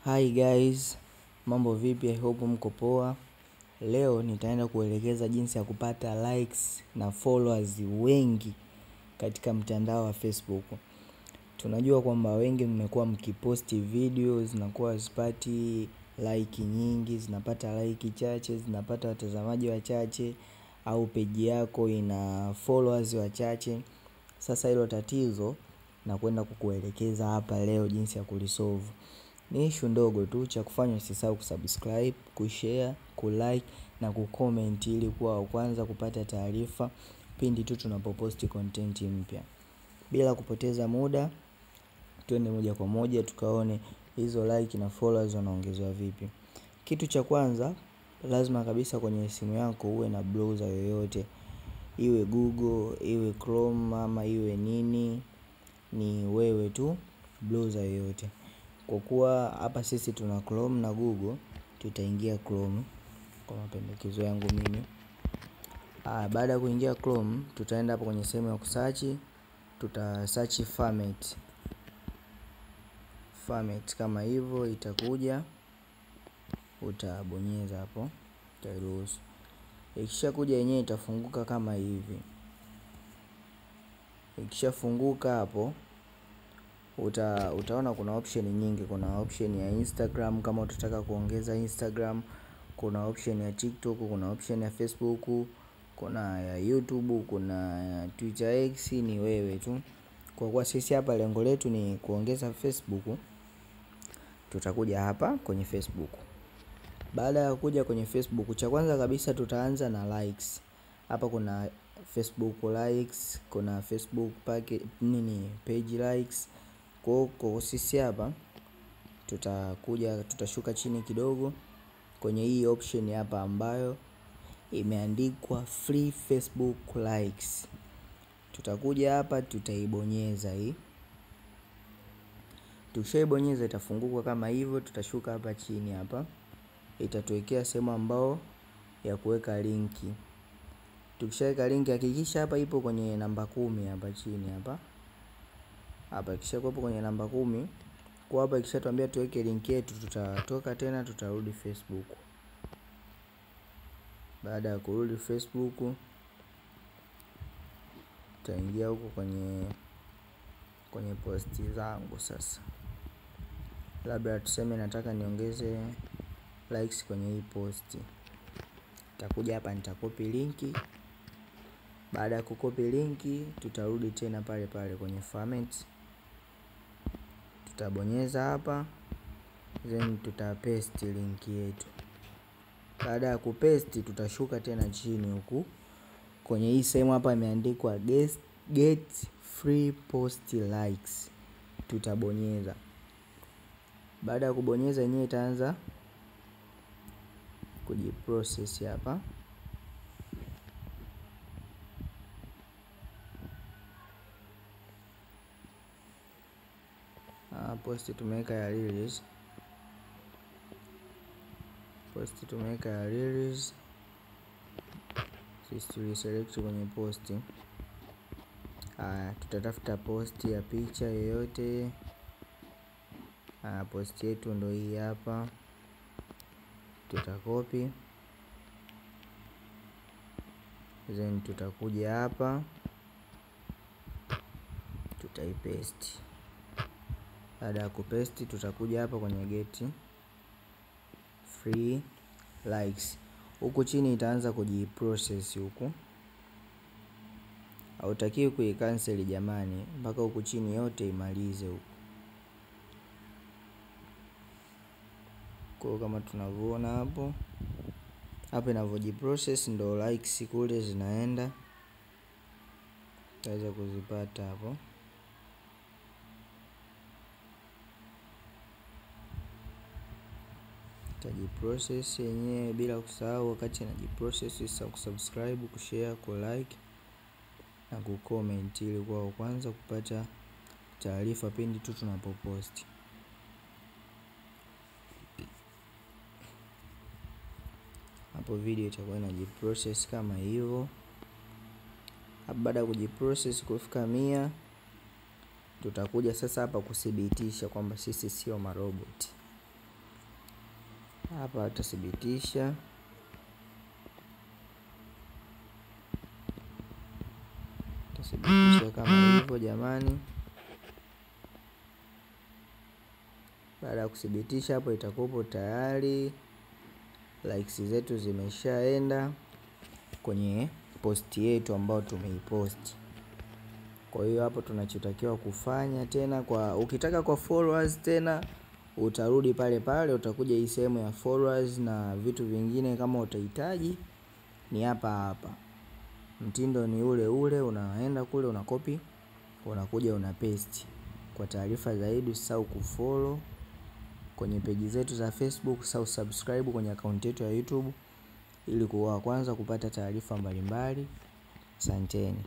Hi guys, mambo vipi? I hope mko poa. Leo nitaenda kuelekeza jinsi ya kupata likes na followers wengi katika mtandao wa Facebook. Tunajua kwamba wengi mmekuwa mkiposti videos zinakuwa hazipati like nyingi, zinapata like chache, zinapata watazamaji wachache, au page yako ina followers wachache. Sasa hilo tatizo nakwenda kukuelekeza hapa leo jinsi ya kulisolve. Ni issue ndogo tu, cha kufanya usisahau kusubscribe, kushare, kulike na kucomment ili kuwa wa kwanza kupata taarifa pindi tu tunapoposti content mpya. Bila kupoteza muda, twende moja kwa moja tukaone hizo like na followers wanaongezwa vipi. Kitu cha kwanza, lazima kabisa kwenye simu yako uwe na browser yoyote. Iwe Google, iwe Chrome, ama iwe nini, ni wewe tu, browser yoyote. Kwa kuwa hapa sisi tuna Chrome na Google, tutaingia Chrome kwa mapendekezo yangu mimi. Baada ya kuingia Chrome, tutaenda hapa kwenye sehemu ya kusearch, search format kama hivyo itakuja, utabonyeza hapo, utairuhusu. Ikisha kuja yenyewe itafunguka kama hivi. Ikishafunguka hapo, utaona kuna option nyingi. Kuna option ya Instagram kama utataka kuongeza Instagram, kuna option ya TikTok, kuna option ya Facebook, kuna ya YouTube, kuna ya Twitter X, ni wewe tu. Kwa kuwa sisi hapa lengo letu ni kuongeza Facebook, tutakuja hapa kwenye Facebook. Baada ya kuja kwenye Facebook, cha kwanza kabisa tutaanza na likes. Hapa kuna Facebook likes, kuna Facebook page likes. Kwa sisi hapa tutashuka chini kidogo kwenye hii option hapa ambayo imeandikwa free Facebook likes. Tutakuja hapa, tutaibonyeza hii. Tukishaibonyeza itafunguka kama hivyo. Tutashuka hapa chini hapa, itatuwekea sehemu ambao ya kuweka linki. Tukishaweka linki, hakikisha hapa ipo kwenye namba 10 hapa chini hapa. Hapa kisha kuwepo kwenye namba 10. Kwa hapa ikishatuambia tuweke link yetu, tutatoka tena tutarudi Facebook. Baada ya kurudi Facebook, tutaingia huko kwenye posti zangu sasa. Labda tuseme nataka niongeze likes kwenye hii posti. Nitakuja hapa, nitakopi linki. Baada ya kukopi linki, tutarudi tena pale pale kwenye format. Tutabonyeza hapa, then tutapaste linki yetu. Baada ya kupaste, tutashuka tena chini huku kwenye hii sehemu hapa imeandikwa get free post likes. Tutabonyeza. Baada ya kubonyeza, yenyewe itaanza kujiprocess hapa. Post tumeweka ya release. Sisi tuliselect kwenye post. Tutatafuta post ya picha yoyote. Post yetu ndio hii hapa. Tutakopi, then tutakuja hapa, tutaipaste. Baada ya kupaste, tutakuja hapa kwenye get free likes. Huku chini itaanza kujiprocess huku. Hautakiwi kuicancel jamani, mpaka huku chini yote imalize huku. Kwa kama tunavyoona hapo, hapa inavyojiprocess ndo likes kule zinaenda. Tutaweza kuzipata hapo. Tajiprocess yenyewe bila kusahau, wakati inajiprocess usisahau kusubscribe, kushare, kulike na kucomment ili kuwa wa kwanza kupata taarifa pindi tu tunapoposti. Hapo video itakuwa inajiprocess kama hivyo. Baada ya kujiprocess kufika 100, tutakuja sasa hapa kudhibitisha kwamba sisi sio marobot. Hapa utathibitisha. Utathibitisha kama hivyo jamani. Baada ya kuthibitisha hapo itakuwa tayari likes zetu zimeshaenda kwenye posti yetu ambayo tumeipost. Kwa hiyo hapo tunachotakiwa kufanya tena, ukitaka kwa followers tena utarudi pale pale, utakuja hii sehemu ya followers na vitu vingine kama utahitaji ni hapa hapa. Mtindo ni ule ule, unaenda kule unakopi, unakuja unapaste. Kwa taarifa zaidi usisahau kufollow kwenye page zetu za Facebook, usisahau subscribe kwenye account yetu ya YouTube ili kuwa kwanza kupata taarifa mbalimbali. Asanteni.